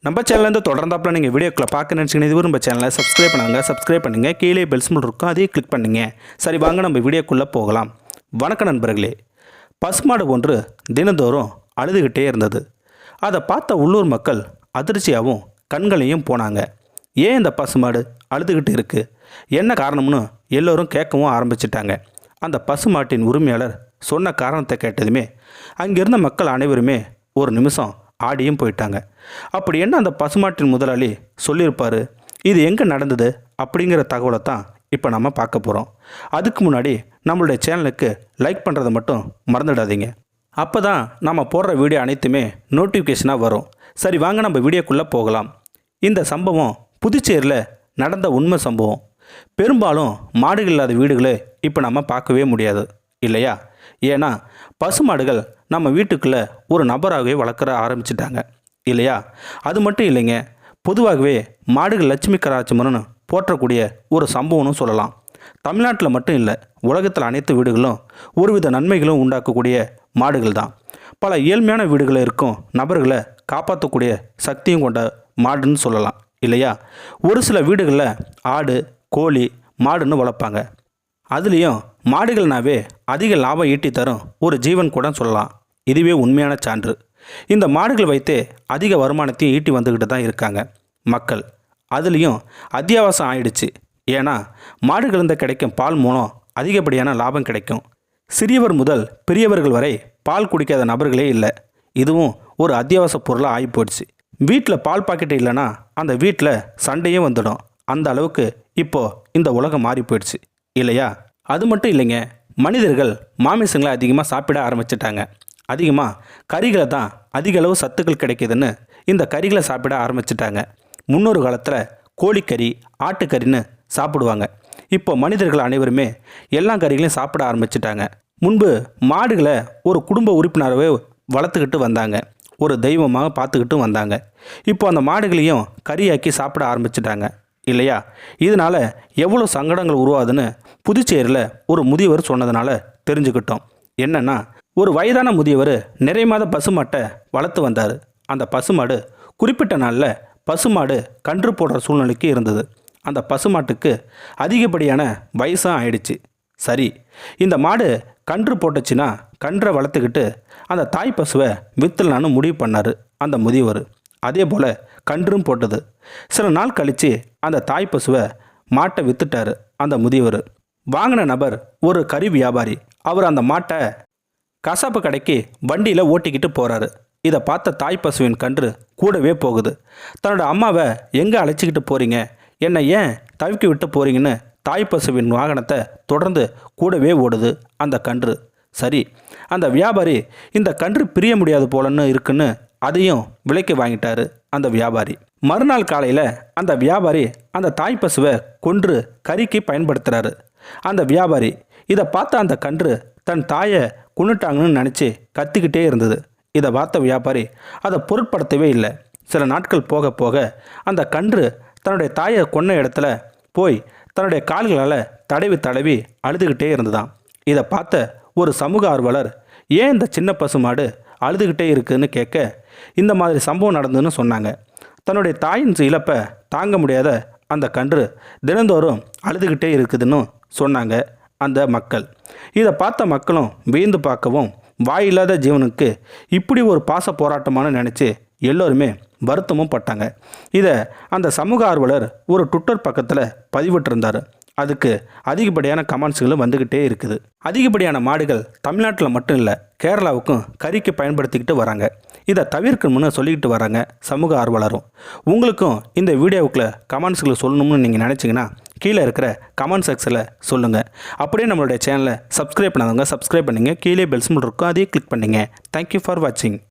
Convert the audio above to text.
நம்ம சேனல்லேருந்து தொடர்ந்தாப்புல நீங்கள் வீடியோக்களை பார்க்க நினச்சிங்கன்னா இதுவும் நம்ம சேனலை சப்ஸ்கிரைப் பண்ணுங்கள் கீழே பெல் சிம்பல் இருக்கும் அதையும் கிளிக் பண்ணுங்க. சரி வாங்க நம்ம வீடியோக்குள்ளே போகலாம். வணக்கம் நண்பர்களே. பசுமாடு ஒன்று தினந்தோறும் அழுதுகிட்டே இருந்தது. அதை பார்த்த உள்ளூர் மக்கள் அதிர்ச்சியாகவும் கண்களையும் போனாங்க. ஏன் இந்த பசுமாடு அழுதுகிட்டு இருக்குது, என்ன காரணம்னு எல்லோரும் கேட்கவும் ஆரம்பிச்சிட்டாங்க. அந்த பசுமாட்டின் உரிமையாளர் சொன்ன காரணத்தை கேட்டதுமே அங்கிருந்த மக்கள் அனைவருமே ஒரு நிமிஷம் ஆடியும் போயிட்டாங்க. அப்படி என்ன அந்த பசுமாட்டின் முதலாளி சொல்லியிருப்பார், இது எங்கே நடந்தது அப்படிங்கிற தகவலை தான் இப்போ நம்ம பார்க்க போகிறோம். அதுக்கு முன்னாடி நம்மளுடைய சேனலுக்கு லைக் பண்ணுறதை மட்டும் மறந்துடாதீங்க. அப்போ தான் நம்ம போடுற வீடியோ அனைத்துமே நோட்டிஃபிகேஷனாக வரும். சரி வாங்க நம்ம வீடியோக்குள்ளே போகலாம். இந்த சம்பவம் புதுச்சேரியில் நடந்த உண்மை சம்பவம். பெரும்பாலும் மாடுகள் இல்லாத வீடுகளை இப்போ நம்ம பார்க்கவே முடியாது இல்லையா? ஏன்னா பசுமாடுகள் நம்ம வீட்டுக்குள்ளே ஒரு நபராகவே வளர்க்குற ஆரம்பிச்சிட்டாங்க இல்லையா? அது மட்டும் இல்லைங்க, பொதுவாகவே மாடுகள் லட்சுமி கராச்சமரன்னு போற்றக்கூடிய ஒரு சம்பவம்னு சொல்லலாம். தமிழ்நாட்டில் மட்டும் இல்லை, உலகத்தில் அனைத்து வீடுகளும் ஒருவித நன்மைகளும் உண்டாக்கக்கூடிய மாடுகள் தான். பல ஏழ்மையான வீடுகளில் இருக்கும் நபர்களை காப்பாற்றக்கூடிய சக்தியும் கொண்ட மாடுன்னு சொல்லலாம் இல்லையா? ஒரு சில வீடுகளில் ஆடு, கோழி, மாடுன்னு வளர்ப்பாங்க. அதுலேயும் மாடுகள்னாவே அதிக லாபம் ஈட்டி தரும் ஒரு ஜீவன் கூட சொல்லலாம். இதுவே உண்மையான சான்று. இந்த மாடுகள் வைத்தே அதிக வருமானத்தையும் ஈட்டி வந்துக்கிட்டு தான் இருக்காங்க மக்கள். அதுலேயும் அத்தியாவசியம் ஆயிடுச்சு. ஏன்னா மாடுகளிருந்து கிடைக்கும் பால் மூலம் அதிகப்படியான லாபம் கிடைக்கும். சிறியவர் முதல் பெரியவர்கள் வரை பால் குடிக்காத நபர்களே இல்லை. இதுவும் ஒரு அத்தியாவசிய பொருளாக ஆகி போயிடுச்சு. வீட்டில் பால் பாக்கெட்டு இல்லைன்னா அந்த வீட்டில் சண்டையும் வந்துடும். அந்த அளவுக்கு இப்போது இந்த உலகம் மாறி போயிடுச்சு இல்லையா? அது மட்டும் இல்லைங்க, மனிதர்கள் மாமிசங்களை அதிகமாக சாப்பிட ஆரம்பிச்சிட்டாங்க. அதிகமாக கறிகளை தான் அதிக அளவு சத்துக்கள் கிடைக்கிதுன்னு இந்த கறிகளை சாப்பிட ஆரம்பிச்சிட்டாங்க. முன்னொரு காலத்தில் கோழிக்கறி, ஆட்டுக்கறின்னு சாப்பிடுவாங்க. இப்போ மனிதர்கள் அனைவருமே எல்லா கறிகளையும் சாப்பிட ஆரம்பிச்சிட்டாங்க. முன்பு மாடுகளை ஒரு குடும்ப உறுப்பினராகவே வளர்த்துக்கிட்டு வந்தாங்க, ஒரு தெய்வமாக பார்த்துக்கிட்டு வந்தாங்க. இப்போ அந்த மாடுகளையும் கறியாக்கி சாப்பிட ஆரம்பிச்சிட்டாங்க இல்லையா? இதனால் எவ்வளோ சங்கடங்கள் உருவாதுன்னு புதுச்சேரியில் ஒரு முதியவர் சொன்னதுனால தெரிஞ்சுக்கிட்டோம். என்னென்னா, ஒரு வயதான முதியவர் நிறைய மாத பசுமாட்டை வளர்த்து வந்தார். அந்த பசுமாடு குறிப்பிட்ட நாளில் பசுமாடு கன்று போடுற சூழ்நிலைக்கு இருந்தது. அந்த பசுமாட்டுக்கு அதிகப்படியான வயசும் ஆயிடுச்சு. சரி, இந்த மாடு கன்று போட்டுச்சுன்னா கன்றை வளர்த்துக்கிட்டு அந்த தாய் பசுவை விற்றுலான்னு முடிவு பண்ணார் அந்த முதியவர். அதே போல் கன்றும் போட்டது. சில நாள் கழித்து அந்த தாய் பசுவை மாட்டை விற்றுட்டார் அந்த முதியவர். வாங்கின நபர் ஒரு கறி வியாபாரி. அவர் அந்த மாட்டை கசாப்பு கடைக்கு வண்டியில் ஓட்டிக்கிட்டு போகிறாரு. இதை பார்த்த தாய் பசுவின் கன்று கூடவே போகுது. தன்னோட அம்மாவை எங்கே அழைச்சிக்கிட்டு போகிறீங்க, என்னை ஏன் தவிக்க விட்டு போகிறீங்கன்னு தாய் பசுவின் வாகனத்தை தொடர்ந்து கூடவே ஓடுது அந்த கன்று. சரி, அந்த வியாபாரி இந்த கன்று பிரிய முடியாது போலன்னு இருக்குன்னு அதையும் விலைக்கு வாங்கிட்டாரு அந்த வியாபாரி. மறுநாள் காலையில் அந்த வியாபாரி அந்த தாய் பசுவை கொன்று கறிக்கு பயன்படுத்துகிறாரு. அந்த வியாபாரி இதை பார்த்த அந்த கன்று தன் தாயை கொன்னுட்டாங்கன்னு நினச்சி கத்திக்கிட்டே இருந்தது. இதை பார்த்த வியாபாரி அதை பொருட்படுத்தவே இல்லை. சில நாட்கள் போக போக அந்த கன்று தன்னுடைய தாயை கொன்ன இடத்துல போய் தன்னுடைய கால்களால் தடவி தடவி அழுதுகிட்டே இருந்ததாம். இதை பார்த்த ஒரு சமூக ஆர்வலர் ஏன் இந்த சின்ன பசுமாடு அழுதுகிட்டே இருக்குதுன்னு கேட்க, இந்த மாதிரி சம்பவம் நடந்ததுன்னு சொன்னாங்க. தன்னுடைய தாயின் இழப்பை தாங்க முடியாத அந்த கன்று தினந்தோறும் அழுதுகிட்டே இருக்குதுன்னு சொன்னாங்க அந்த மக்கள். இதை பார்த்த மக்களும் வியந்து பார்க்கவும், வாயில்லாத ஜீவனுக்கு இப்படி ஒரு பாச போராட்டமான நினச்சி எல்லோருமே வருத்தமும் பட்டாங்க. இதை அந்த சமூக ஆர்வலர் ஒரு ட்விட்டர் பக்கத்தில் பதிவிட்டிருந்தார். அதுக்கு அதிகப்படியான கமெண்ட்ஸ்களும் வந்துக்கிட்டே இருக்குது. அதிகப்படியான மாடுகள் தமிழ்நாட்டில் மட்டும் இல்லை, கேரளாவுக்கும் கறிக்கு பயன்படுத்திக்கிட்டு வராங்க. இதை தவிர்க்கணும்னு சொல்லிக்கிட்டு வராங்க சமூக ஆர்வலரும். உங்களுக்கும் இந்த வீடியோவுக்குள்ள கமெண்ட்ஸ்களை சொல்லணும்னு நீங்கள் நினச்சிங்கன்னா கீழே இருக்கிற கமெண்ட் செக்ஷனில் சொல்லுங்கள். அப்படியே நம்மளுடைய சேனலை சப்ஸ்கிரைப் பண்ணாதவங்க சப்ஸ்கிரைப் பண்ணுங்கள். கீழே பெல் சிம்பல் இருக்கும், அதையே கிளிக் பண்ணுங்கள். தேங்க்யூ ஃபார் வாட்சிங்.